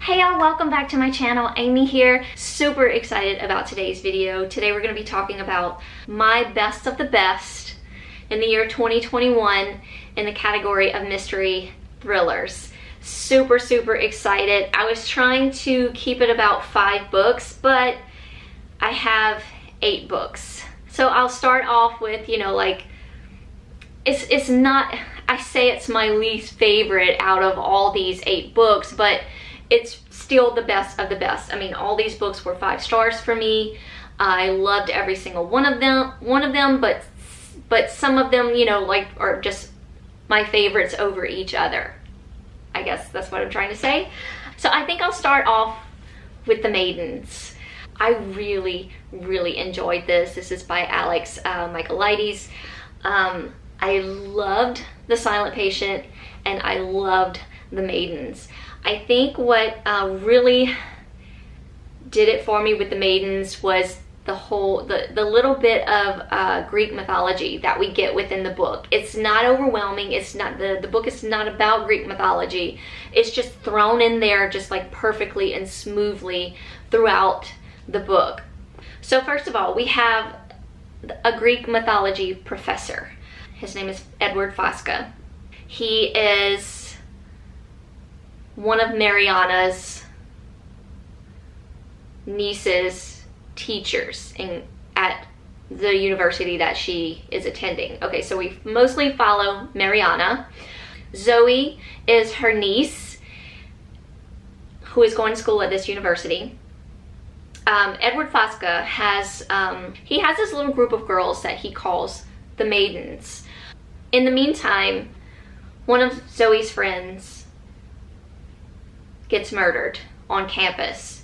Hey y'all, welcome back to my channel. Aimee here. Super excited about today's video. Today we're going to be talking about my best of the best in the year 2021 in the category of mystery thrillers. Super excited. I was trying to keep it about 5 books, but I have 8 books. So I'll start off with, it's not, I say it's my least favorite out of all these 8 books, but it's still the best of the best. I mean, all these books were 5 stars for me. I loved every single one of them, but some of them, are just my favorites over each other. I guess that's what I'm trying to say. So I think I'll start off with The Maidens. I really enjoyed this. This is by Alex Michaelides. I loved The Silent Patient and I loved The Maidens. I think what really did it for me with The Maidens was the little bit of Greek mythology that we get within the book. It's not overwhelming. It's not the book is not about Greek mythology. It's just thrown in there just like perfectly and smoothly throughout the book. So first of all, we have a Greek mythology professor. His name is Edward Fosca. He is one of Mariana's niece's teachers at the university that she is attending. Okay, so we mostly follow Mariana. Zoe is her niece who is going to school at this university. Edward Fosca has this little group of girls that he calls the Maidens. In the meantime, one of Zoe's friends gets murdered on campus.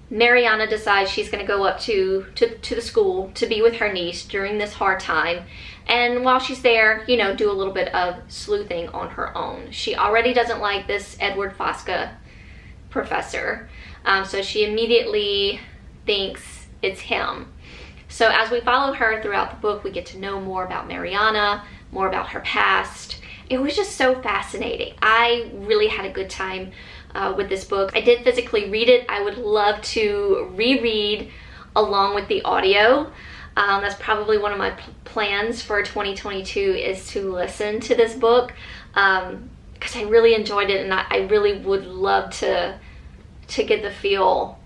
Mariana decides she's going to go up to the school to be with her niece during this hard time, and while she's there, do a little bit of sleuthing on her own. She already doesn't like this Edward Fosca professor, so she immediately thinks it's him. So as we follow her throughout the book, we get to know more about Mariana, more about her past. It was just so fascinating. I really had a good time with this book. I did physically read it. I would love to reread along with the audio. That's probably one of my plans for 2022 is to listen to this book because I really enjoyed it, and I really would love to get the feel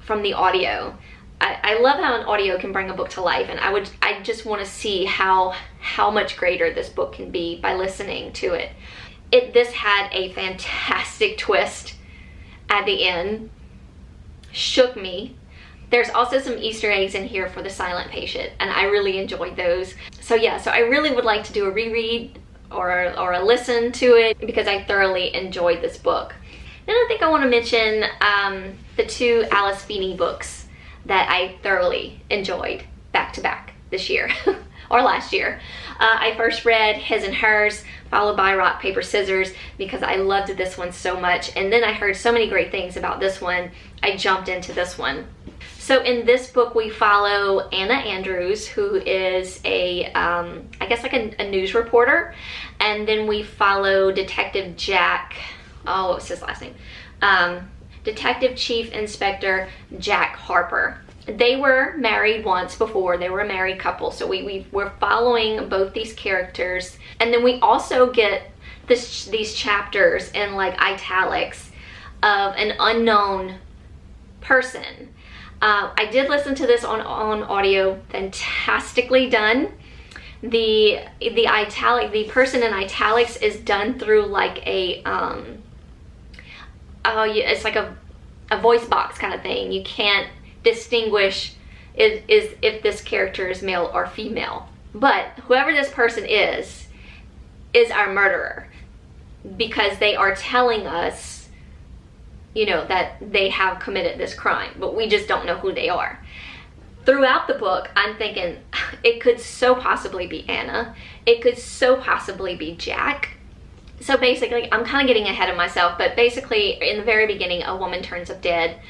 from the audio. I love how an audio can bring a book to life, and I just want to see how much greater this book can be by listening to it. This had a fantastic twist at the end. Shook me. There's also some Easter eggs in here for The Silent Patient, and I really enjoyed those. So yeah, so I really would like to do a reread or a listen to it because I thoroughly enjoyed this book. Then I think I want to mention the 2 Alice Feeney books that I thoroughly enjoyed back to back this year or last year. I first read His and Hers, followed by Rock, Paper, Scissors, because I loved this one so much. And then I heard so many great things about this one, I jumped into this one. So in this book, we follow Anna Andrews, who is I guess like a news reporter. And then we follow Detective Jack, what was his last name? Detective Chief Inspector Jack Harper. They were married once before. They were a married couple. So we're following both these characters. And then we also get these chapters in like italics of an unknown person. I did listen to this on audio. Fantastically done. The person in italics is done through like it's like a voice box kind of thing. You can't distinguish if this character is male or female. But whoever this person is our murderer, because they are telling us, that they have committed this crime, but we just don't know who they are. Throughout the book, I'm thinking it could so possibly be Anna. It could so possibly be Jack. So basically, I'm kind of getting ahead of myself, but basically in the very beginning, a woman turns up dead.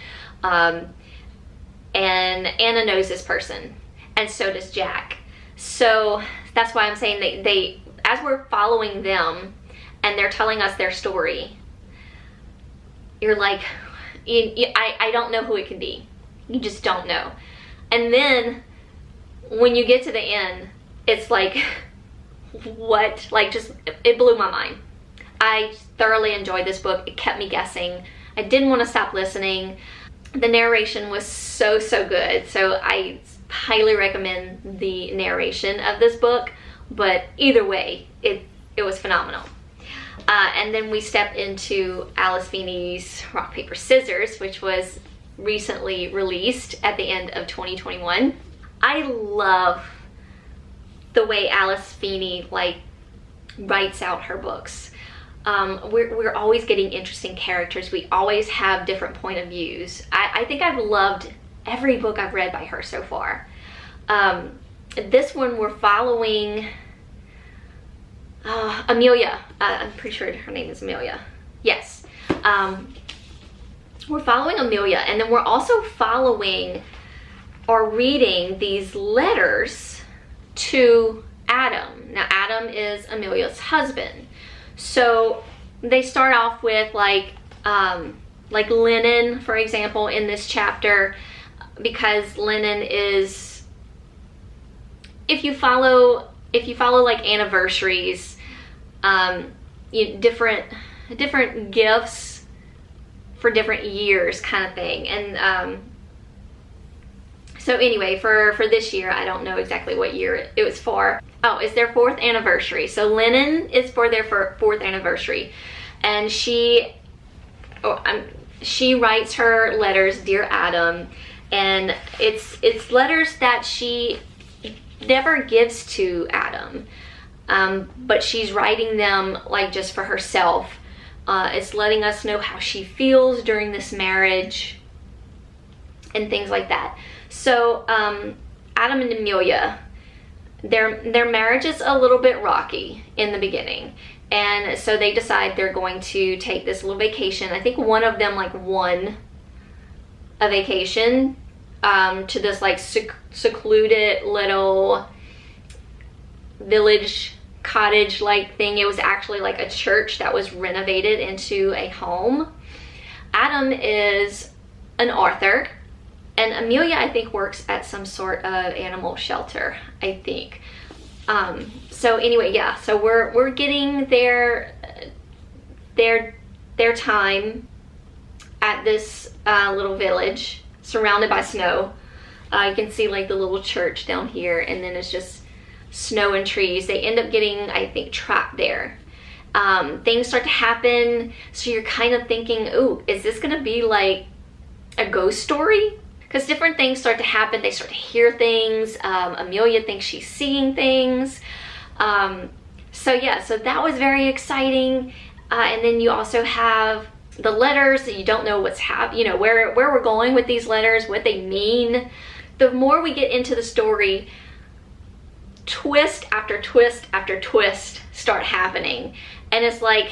And Anna knows this person, and so does Jack. So that's why I'm saying they as we're following them and they're telling us their story, you're like, I don't know who it can be. You just don't know. And then when you get to the end, it's like, what? Like, just, it blew my mind. I thoroughly enjoyed this book. It kept me guessing. I didn't want to stop listening. The narration was so good. So I highly recommend the narration of this book. But either way, it was phenomenal. And then we step into Alice Feeney's Rock, Paper, Scissors, which was recently released at the end of 2021. I love the way Alice Feeney like writes out her books. We're always getting interesting characters. We always have different point of views. I think I've loved every book I've read by her so far. This one we're following Amelia. I'm pretty sure her name is Amelia. Yes. We're following Amelia, and then we're also following or reading these letters to Adam. Now, Adam is Amelia's husband. So they start off with like Lennon, for example, in this chapter, because Lennon is, if you follow like anniversaries, different gifts for different years kind of thing. And so anyway, for this year, I don't know exactly what year it was for. Oh, it's their 4th anniversary. So Lennon is for their 4th anniversary. And she writes her letters, Dear Adam, and it's letters that she never gives to Adam, but she's writing them like just for herself. It's letting us know how she feels during this marriage and things like that. So Adam and Amelia, their marriage is a little bit rocky in the beginning, and so they decide they're going to take this little vacation. I think one of them like won a vacation to this like secluded little village cottage like thing. It was actually like a church that was renovated into a home. Adam is an author, and Amelia, I think, works at some sort of animal shelter, I think. So anyway, yeah, so we're getting their time at this little village surrounded by snow. You can see like the little church down here, and then it's just snow and trees. They end up getting, I think, trapped there. Things start to happen, so you're kind of thinking, ooh, is this gonna be like a ghost story? Because different things start to happen. They start to hear things. Amelia thinks she's seeing things. So yeah, so that was very exciting. And then you also have the letters that you don't know what's where we're going with these letters, what they mean. The more we get into the story, twist after twist after twist start happening. And it's like,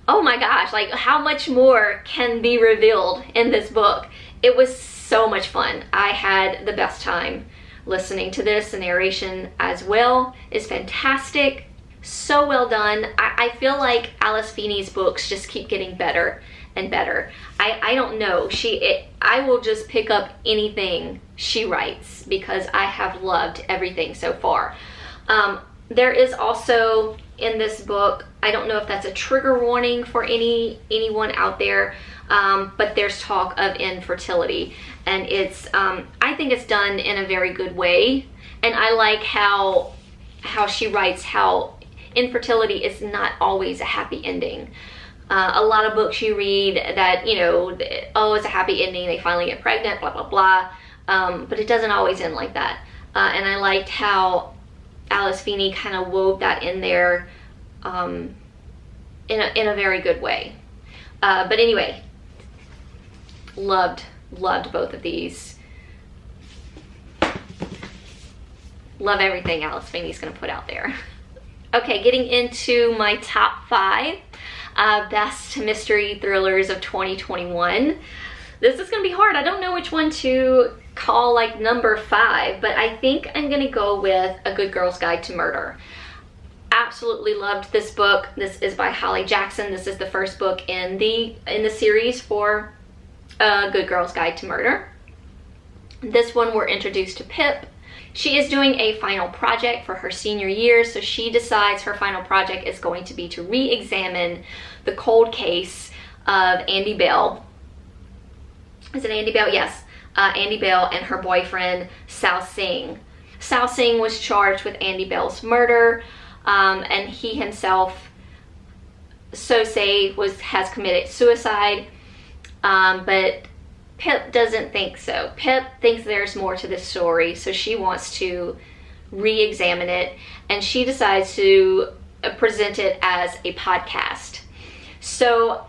oh my gosh, like how much more can be revealed in this book? It was so much fun. I had the best time listening to this. The narration as well is fantastic. So well done. I feel like Alice Feeney's books just keep getting better and better. I don't know. I will just pick up anything she writes because I have loved everything so far. There is also in this book, I don't know if that's a trigger warning for anyone out there, but there's talk of infertility, and it's I think it's done in a very good way, and I like how she writes how infertility is not always a happy ending. A lot of books you read that, oh, it's a happy ending, they finally get pregnant, blah, blah, blah. But it doesn't always end like that. And I liked how Alice Feeney kind of wove that in there in a very good way. But anyway, loved both of these. Love everything Alice Feeney's going to put out there. Okay, getting into my top 5 best mystery thrillers of 2021. This is going to be hard. I don't know which one to call like number 5, but I think I'm going to go with A Good Girl's Guide to Murder. absolutely loved this book. This is by Holly Jackson. This is the first book in the series for Good Girl's Guide to Murder. This one we're introduced to Pip. She is doing a final project for her senior year, so she decides her final project is going to be to re-examine the cold case of Andy Bell. Is it Andy Bell? Yes. Andy Bell and her boyfriend, Sao Singh. Sao Singh was charged with Andy Bell's murder, and he himself, so say, has committed suicide, but Pip doesn't think so. Pip thinks there's more to this story, so she wants to re-examine it, and she decides to present it as a podcast. So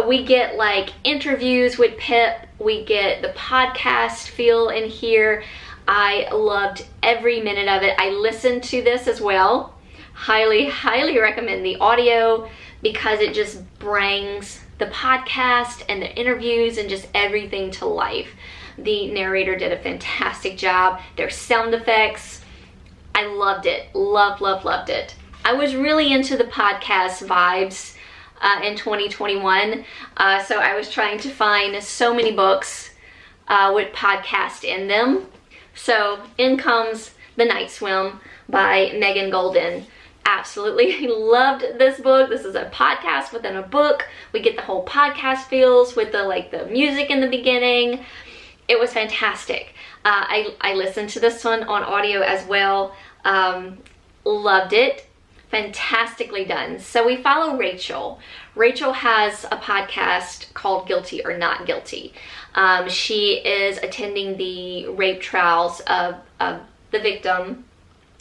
we get like interviews with Pip, we get the podcast feel in here. I loved every minute of it. I listened to this as well. Highly recommend the audio because it just brings the podcast and the interviews and just everything to life. The narrator did a fantastic job. Their sound effects, I loved it. Loved it. I was really into the podcast vibes in 2021. So I was trying to find so many books with podcast in them. So in comes The Night Swim by Megan Golden. Absolutely loved this book. This is a podcast within a book. We get the whole podcast feels with the music in the beginning. It was fantastic. I listened to this one on audio as well. Loved it. Fantastically done. So we follow Rachel. Rachel has a podcast called Guilty or Not Guilty. She is attending the rape trials of the victim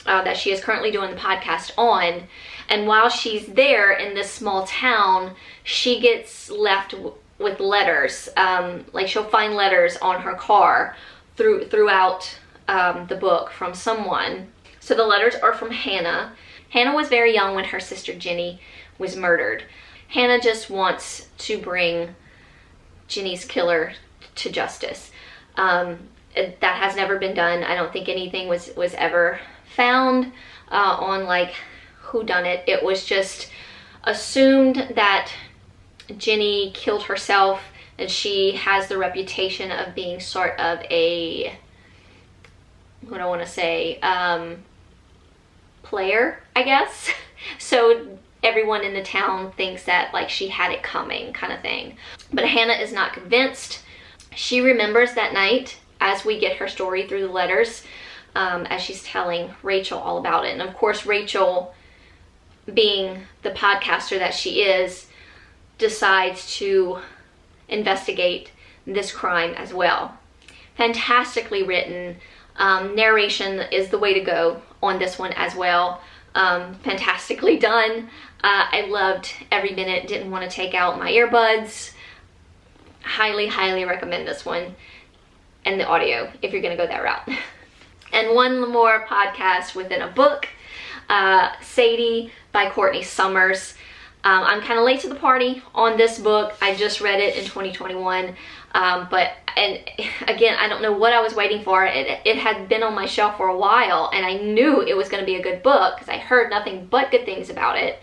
that she is currently doing the podcast on. And while she's there in this small town, she gets left with letters. Like she'll find letters on her car throughout the book from someone. So the letters are from Hannah. Hannah was very young when her sister Jenny was murdered. Hannah just wants to bring Jenny's killer to justice. That has never been done. I don't think anything was ever found on like who done it. It was just assumed that Jenny killed herself, and she has the reputation of being sort of a, what do I want to say, player, I guess. So everyone in the town thinks that like she had it coming kind of thing. But Hannah is not convinced. She remembers that night as we get her story through the letters, as she's telling Rachel all about it. And of course, Rachel, being the podcaster that she is, decides to investigate this crime as well. Fantastically written. Narration is the way to go on this one as well. Fantastically done. I loved every minute. Didn't want to take out my earbuds. Highly recommend this one and the audio if you're going to go that route. And one more podcast within a book, Sadie by Courtney Summers. I'm kind of late to the party on this book. I just read it in 2021. And again, I don't know what I was waiting for. It had been on my shelf for a while, and I knew it was going to be a good book because I heard nothing but good things about it.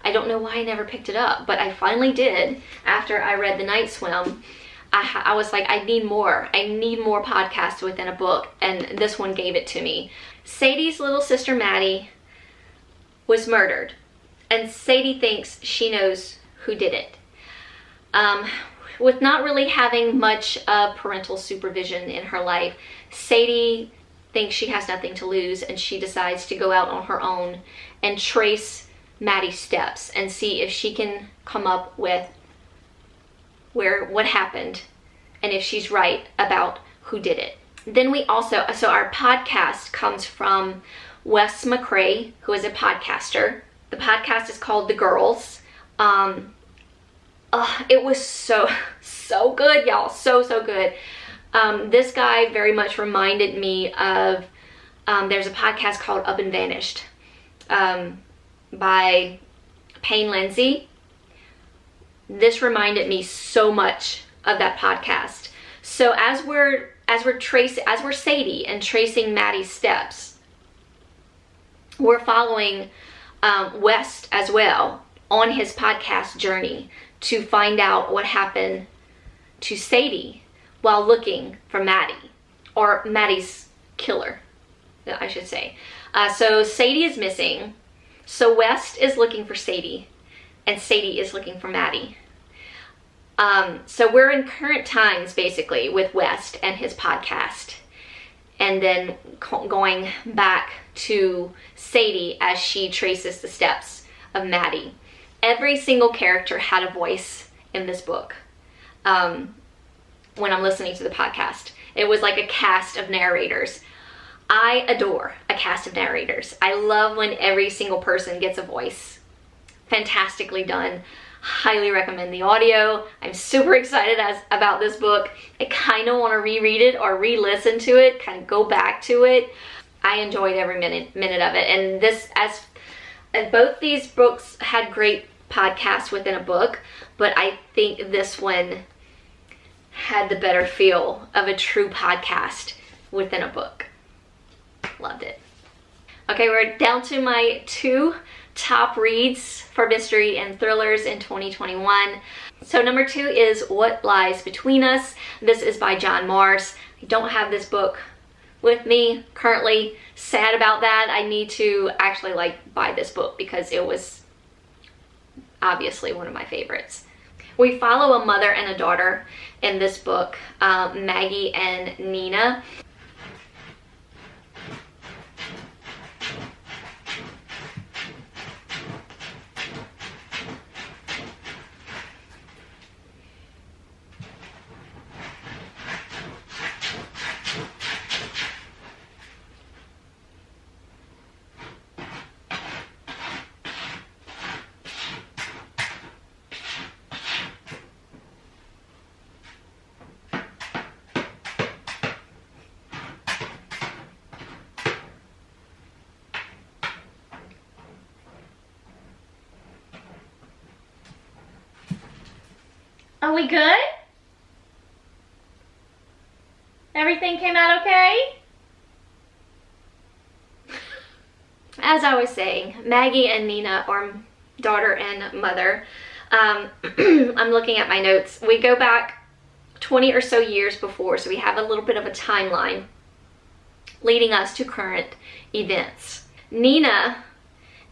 I don't know why I never picked it up, but I finally did after I read The Night Swim. I was like, I need more. I need more podcasts within a book, and this one gave it to me. Sadie's little sister Maddie was murdered, and Sadie thinks she knows who did it. With not really having much parental supervision in her life, Sadie thinks she has nothing to lose, and she decides to go out on her own and trace Maddie's steps and see if she can come up with what happened and if she's right about who did it. Then we also, so our podcast comes from Wes McCrae, who is a podcaster. The podcast is called The Girls. It was so good, y'all. So good. This guy very much reminded me of, there's a podcast called Up and Vanished by Payne Lindsay. This reminded me so much of that podcast. So as we're Sadie and tracing Maddie's steps, we're following West as well on his podcast journey to find out what happened to Sadie while looking for Maddie, or Maddie's killer, I should say. So Sadie is missing. So West is looking for Sadie, and Sadie is looking for Maddie. So we're in current times basically with West and his podcast, and then going back to Sadie as she traces the steps of Maddie. Every single character had a voice in this book. When I'm listening to the podcast, it was like a cast of narrators. I adore a cast of narrators. I love when every single person gets a voice. Fantastically done. Highly recommend the audio. I'm super excited about this book. I kind of want to reread it or re-listen to it, kind of go back to it. I enjoyed every minute of it. And this, as both these books had great podcasts within a book, but I think this one had the better feel of a true podcast within a book. Loved it. Okay, we're down to my 2 top reads for mystery and thrillers in 2021. So number 2 is What Lies Between Us. This is by John Marrs. I don't have this book with me currently. Sad about that. I need to actually buy this book because it was obviously one of my favorites. We follow a mother and a daughter in this book, Maggie and Nina. Are we good? Everything came out okay? As I was saying, Maggie and Nina, or daughter and mother, I'm looking at my notes. We go back 20 or so years before, so we have a little bit of a timeline leading us to current events. Nina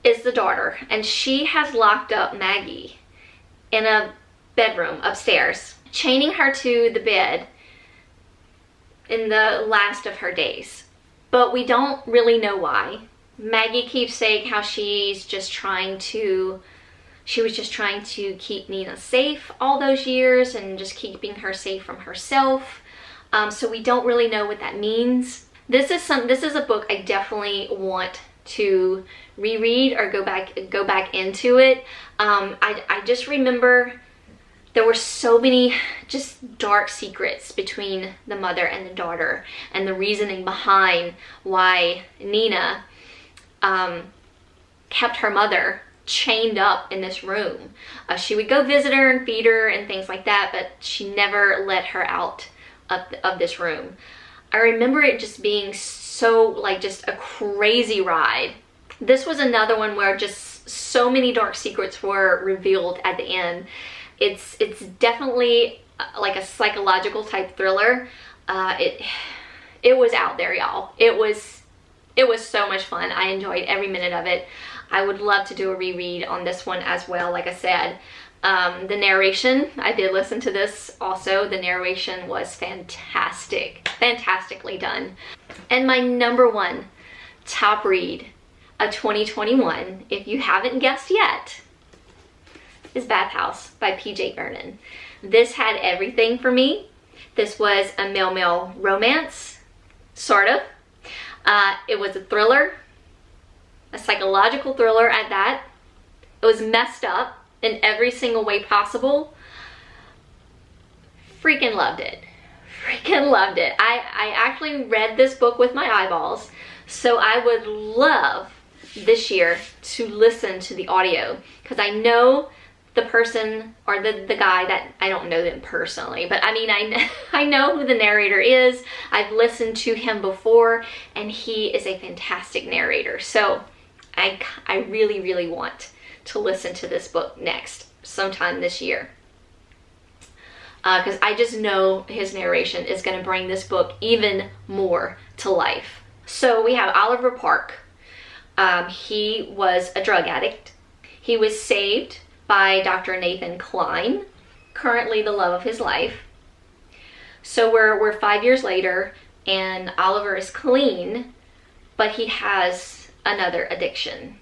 is the daughter, and she has locked up Maggie in a bedroom upstairs, chaining her to the bed in the last of her days. But we don't really know why. Maggie keeps saying how she was just trying to keep Nina safe all those years and just keeping her safe from herself. So we don't really know what that means. This is a book I definitely want to reread or go back into it. I just remember there were so many just dark secrets between the mother and the daughter, and the reasoning behind why Nina kept her mother chained up in this room. She would go visit her and feed her and things like that, but she never let her out of this room. I remember it just being so just a crazy ride. This was another one where just so many dark secrets were revealed at the end. It's definitely like a psychological type thriller. It was out there, y'all. It was so much fun. I enjoyed every minute of it. I would love to do a reread on this one as well. Like I said, the narration, I did listen to this also. The narration was fantastic, fantastically done. And my number 1 top read of 2021, if you haven't guessed yet, is Bathhouse by P.J. Vernon. This had everything for me. This was a male-male romance, sort of. It was a thriller, a psychological thriller at that. It was messed up in every single way possible. Freaking loved it. Freaking loved it. I actually read this book with my eyeballs, so I would love this year to listen to the audio, because I know the person or the guy that, I don't know them personally, but I mean, I know who the narrator is. I've listened to him before, and he is a fantastic narrator. So I really, really want to listen to this book next, sometime this year. Because I just know his narration is going to bring this book even more to life. So we have Oliver Park. He was a drug addict. He was saved by Dr. Nathan Klein, currently the love of his life. So we're 5 years later, and Oliver is clean, but he has another addiction.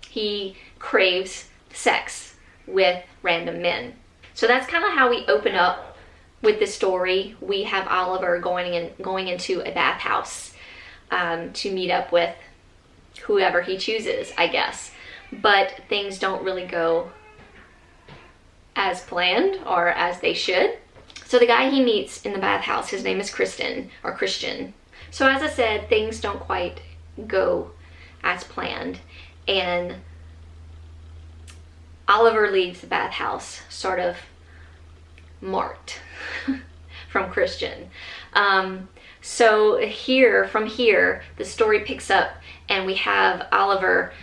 He craves sex with random men. So that's kind of how we open up with the story. We have Oliver going into a bathhouse to meet up with whoever he chooses, I guess. But things don't really go as planned or as they should. So the guy he meets in the bathhouse, his name is Christian. So as I said, things don't quite go as planned, and Oliver leaves the bathhouse sort of marked from Christian. So from here, the story picks up, and we have Oliver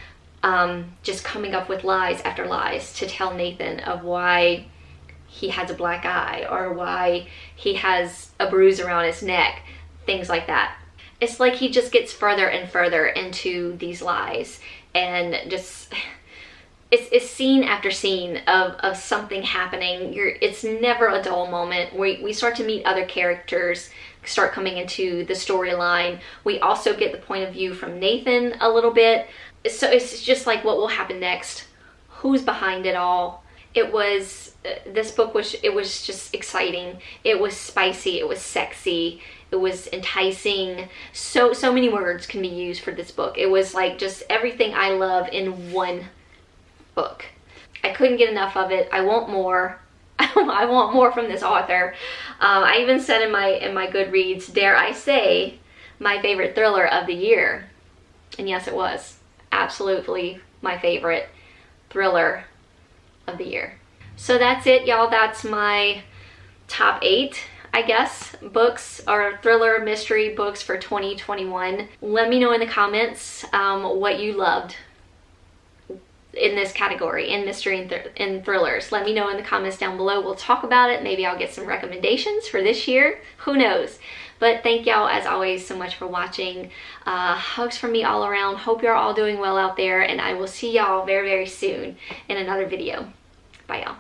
just coming up with lies after lies to tell Nathan of why he has a black eye or why he has a bruise around his neck, things like that. It's like he just gets further and further into these lies, and just it's scene after scene of something happening. It's never a dull moment. We start to meet other characters, start coming into the storyline. We also get the point of view from Nathan a little bit. So it's just like, what will happen next? Who's behind it all? This book was just exciting. It was spicy. It was sexy. It was enticing. So many words can be used for this book. It was like just everything I love in one book. I couldn't get enough of it. I want more. I want more from this author. I even said in my Goodreads, dare I say, my favorite thriller of the year. And yes, it was absolutely my favorite thriller of the year. So that's it, y'all. That's my top 8, I guess, books or thriller mystery books for 2021. Let me know in the comments what you loved in this category, in mystery and thrillers. Let me know in the comments down below. We'll talk about it. Maybe I'll get some recommendations for this year. Who knows? But thank y'all, as always, so much for watching. Hugs from me all around. Hope you're all doing well out there, and I will see y'all very, very soon in another video. Bye, y'all.